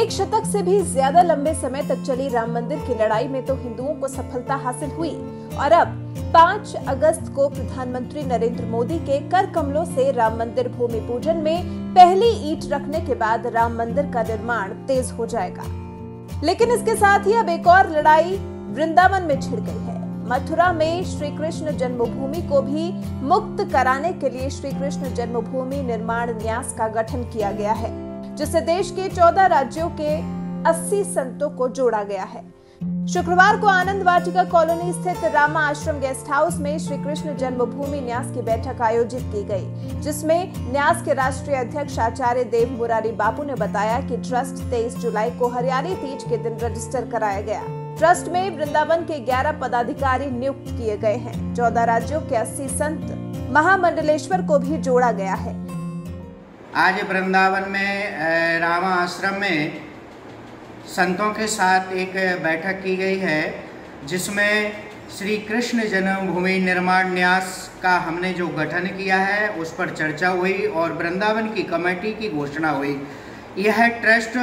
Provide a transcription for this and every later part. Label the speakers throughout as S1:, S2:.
S1: एक शतक से भी ज्यादा लंबे समय तक चली राम मंदिर की लड़ाई में तो हिंदुओं को सफलता हासिल हुई और अब 5 अगस्त को प्रधानमंत्री नरेंद्र मोदी के कर कमलों से राम मंदिर भूमि पूजन में पहली ईंट रखने के बाद राम मंदिर का निर्माण तेज हो जाएगा। लेकिन इसके साथ ही अब एक और लड़ाई वृंदावन में छिड़ गई है। मथुरा में श्री कृष्ण जन्मभूमि को भी मुक्त कराने के लिए श्री कृष्ण जन्मभूमि निर्माण न्यास का गठन किया गया है, जिससे देश के 14 राज्यों के 80 संतों को जोड़ा गया है। शुक्रवार को आनंद वाटिका कॉलोनी स्थित रामा आश्रम गेस्ट हाउस में श्री कृष्ण जन्मभूमि न्यास की बैठक आयोजित की गई, जिसमें न्यास के राष्ट्रीय अध्यक्ष आचार्य देव मुरारी बापू ने बताया कि ट्रस्ट 23 जुलाई को हरियाली तीज के दिन रजिस्टर कराया गया। ट्रस्ट में वृंदावन के 11 पदाधिकारी नियुक्त किए गए हैं। 14 राज्यों के 80 संत महामंडलेश्वर को भी जोड़ा गया है।
S2: आज वृंदावन में रामा आश्रम में संतों के साथ एक बैठक की गई है, जिसमें श्री कृष्ण जन्मभूमि निर्माण न्यास का हमने जो गठन किया है उस पर चर्चा हुई और वृंदावन की कमेटी की घोषणा हुई। यह ट्रस्ट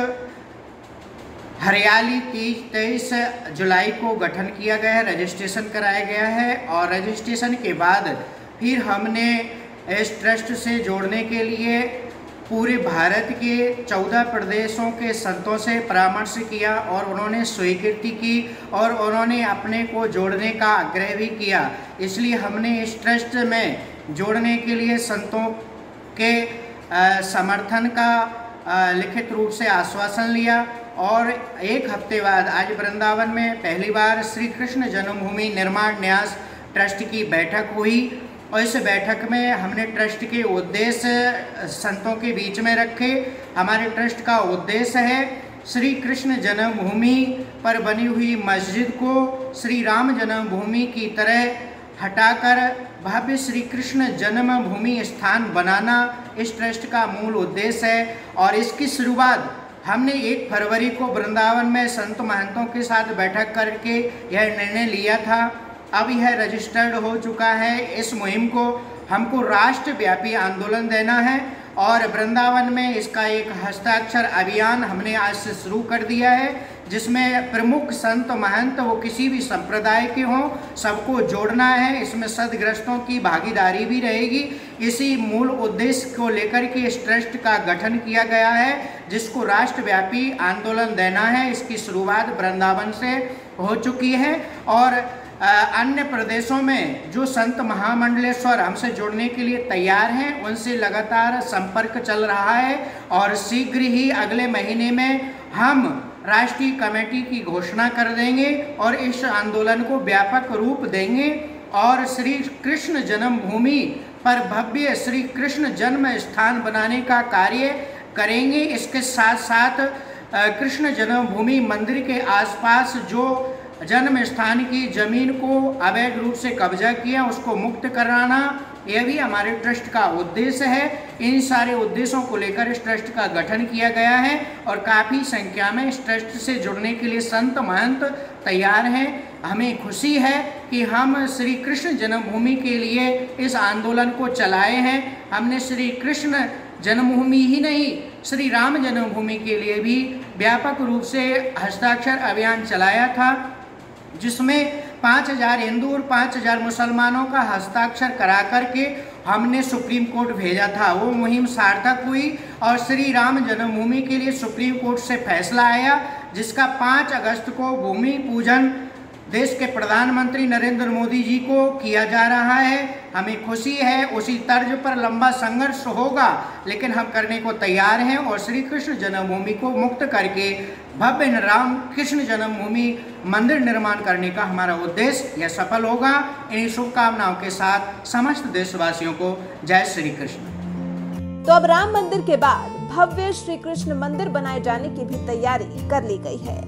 S2: हरियाली तीज 23 जुलाई को गठन किया गया है, रजिस्ट्रेशन कराया गया है और रजिस्ट्रेशन के बाद फिर हमने इस ट्रस्ट से जोड़ने के लिए पूरे भारत के 14 प्रदेशों के संतों से परामर्श किया और उन्होंने स्वीकृति की और उन्होंने अपने को जोड़ने का आग्रह भी किया। इसलिए हमने इस ट्रस्ट में जोड़ने के लिए संतों के समर्थन का लिखित रूप से आश्वासन लिया और एक हफ्ते बाद आज वृंदावन में पहली बार श्री कृष्ण जन्मभूमि निर्माण न्यास ट्रस्ट की बैठक हुई और इस बैठक में हमने ट्रस्ट के उद्देश्य संतों के बीच में रखे। हमारे ट्रस्ट का उद्देश्य है श्री कृष्ण जन्मभूमि पर बनी हुई मस्जिद को श्री राम जन्मभूमि की तरह हटाकर भव्य श्री कृष्ण जन्मभूमि स्थान बनाना इस ट्रस्ट का मूल उद्देश्य है। और इसकी शुरुआत हमने 1 फरवरी को वृंदावन में संत महंतों के साथ बैठक करके यह निर्णय लिया था। अब यह रजिस्टर्ड हो चुका है। इस मुहिम को हमको राष्ट्रव्यापी आंदोलन देना है और वृंदावन में इसका एक हस्ताक्षर अभियान हमने आज से शुरू कर दिया है, जिसमें प्रमुख संत महंत वो किसी भी संप्रदाय के हों सबको जोड़ना है। इसमें सदग्रस्तों की भागीदारी भी रहेगी। इसी मूल उद्देश्य को लेकर के इस ट्रस्ट का गठन किया गया है, जिसको राष्ट्रव्यापी आंदोलन देना है। इसकी शुरुआत वृंदावन से हो चुकी है और अन्य प्रदेशों में जो संत महामंडलेश्वर हमसे जुड़ने के लिए तैयार हैं उनसे लगातार संपर्क चल रहा है और शीघ्र ही अगले महीने में हम राष्ट्रीय कमेटी की घोषणा कर देंगे और इस आंदोलन को व्यापक रूप देंगे और श्री कृष्ण जन्मभूमि पर भव्य श्री कृष्ण जन्म स्थान बनाने का कार्य करेंगे। इसके साथ साथ कृष्ण जन्मभूमि मंदिर के आसपास जो जन्म स्थान की जमीन को अवैध रूप से कब्जा किया उसको मुक्त कराना, यह भी हमारे ट्रस्ट का उद्देश्य है। इन सारे उद्देश्यों को लेकर इस ट्रस्ट का गठन किया गया है और काफ़ी संख्या में इस ट्रस्ट से जुड़ने के लिए संत महंत तैयार हैं। हमें खुशी है कि हम श्री कृष्ण जन्मभूमि के लिए इस आंदोलन को चलाए हैं। हमने श्री कृष्ण जन्मभूमि ही नहीं श्री राम जन्मभूमि के लिए भी व्यापक रूप से हस्ताक्षर अभियान चलाया था, जिसमें 5000 हिंदू और 5000 मुसलमानों का हस्ताक्षर करा करके हमने सुप्रीम कोर्ट भेजा था। वो मुहिम सार्थक हुई और श्री राम जन्मभूमि के लिए सुप्रीम कोर्ट से फैसला आया, जिसका 5 अगस्त को भूमि पूजन देश के प्रधानमंत्री नरेंद्र मोदी जी को किया जा रहा है। हमें खुशी है। उसी तर्ज पर लंबा संघर्ष होगा, लेकिन हम करने को तैयार हैं और श्री कृष्ण जन्मभूमि को मुक्त करके भव्य राम कृष्ण जन्मभूमि मंदिर निर्माण करने का हमारा उद्देश्य यह सफल होगा। इन्हीं शुभकामनाओं के साथ समस्त देशवासियों को जय श्री कृष्ण।
S1: तो अब राम मंदिर के बाद भव्य श्री कृष्ण मंदिर बनाए जाने की भी तैयारी कर ली गई है।